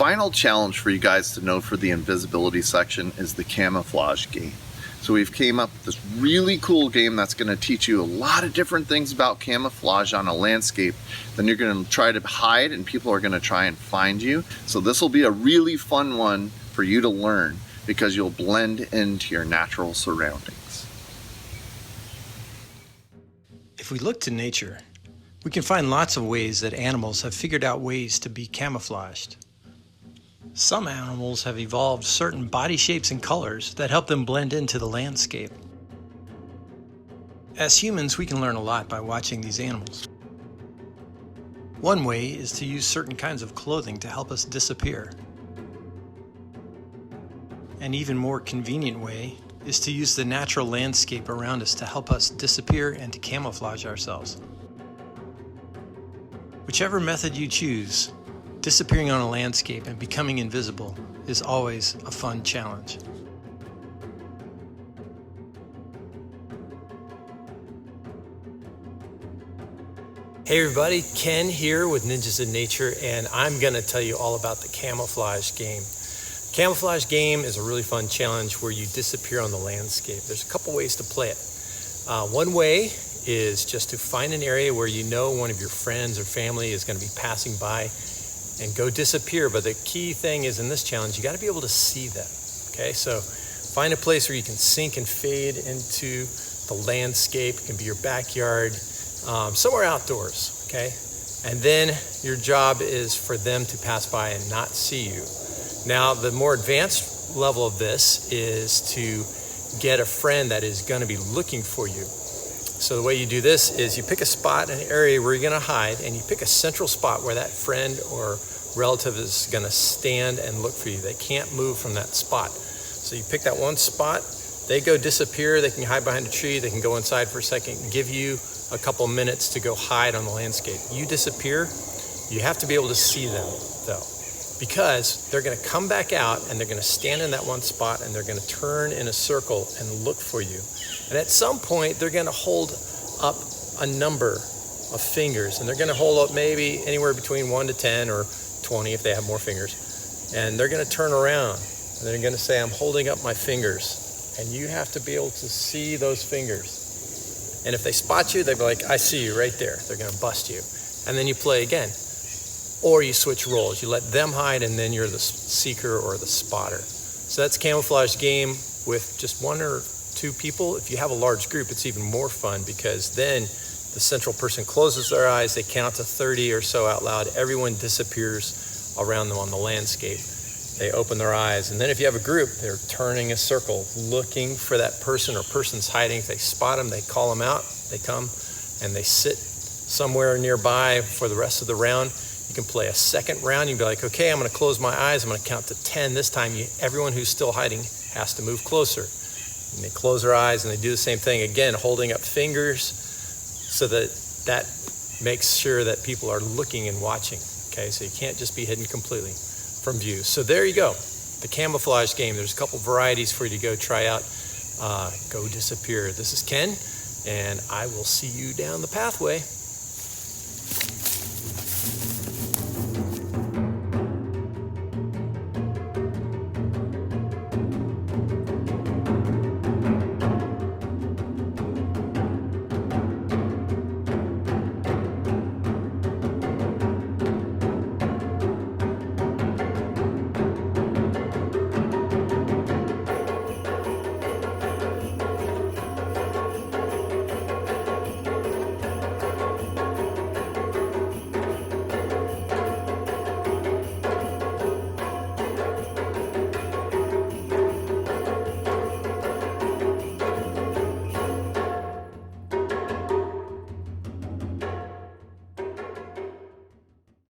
final challenge for you guys to know for the invisibility section is the camouflage game. So we've came up with this really cool game that's going to teach you a lot of different things about camouflage on a landscape. Then you're going to try to hide and people are going to try and find you. So this will be a really fun one for you to learn because you'll blend into your natural surroundings. If we look to nature, we can find lots of ways that animals have figured out ways to be camouflaged. Some animals have evolved certain body shapes and colors that help them blend into the landscape. As humans, we can learn a lot by watching these animals. One way is to use certain kinds of clothing to help us disappear. An even more convenient way is to use the natural landscape around us to help us disappear and to camouflage ourselves. Whichever method you choose, disappearing on a landscape and becoming invisible is always a fun challenge. Hey everybody, Ken here with Ninjas in Nature, and I'm going to tell you all about the Camouflage Game. Camouflage Game is a really fun challenge where you disappear on the landscape. There's a couple ways to play it. One way is just to find an area where you know one of your friends or family is going to be passing by and go disappear. But the key thing is in this challenge, you got to be able to see them. Okay, so find a place where you can sink and fade into the landscape. It can be your backyard, somewhere outdoors. Okay, and then your job is for them to pass by and not see you. Now, the more advanced level of this is to get a friend that is going to be looking for you. So the way you do this is you pick a spot, an area where you're going to hide, and you pick a central spot where that friend or relative is going to stand and look for you. They can't move from that spot. So you pick that one spot, they go disappear, they can hide behind a tree, they can go inside for a second, and give you a couple minutes to go hide on the landscape. You disappear, you have to be able to see them though, because they're going to come back out and they're going to stand in that one spot and they're going to turn in a circle and look for you. And at some point, they're going to hold up a number of fingers, and they're going to hold up maybe anywhere between 1 to 10 or 20 if they have more fingers. And they're going to turn around and they're going to say, I'm holding up my fingers. And you have to be able to see those fingers. And if they spot you, they'll be like, I see you right there. They're going to bust you. And then you play again. Or you switch roles. You let them hide and then you're the seeker or the spotter. So that's Camouflage Game with just 1 or 2 people. If you have a large group, it's even more fun because then the central person closes their eyes, they count to 30 or so out loud, everyone disappears around them on the landscape. They open their eyes, and then if you have a group, they're turning a circle, looking for that person or person's hiding. If they spot them, they call them out, they come, and they sit somewhere nearby for the rest of the round. You can play a second round. You can be like, okay, I'm going to close my eyes, I'm going to count to 10. This time, everyone who's still hiding has to move closer. And they close their eyes, and they do the same thing again, holding up fingers, so that makes sure that people are looking and watching. Okay, so you can't just be hidden completely from view. So there you go, the Camouflage Game. There's a couple varieties for you to go try out. Go disappear. This is Ken, and I will see you down the pathway.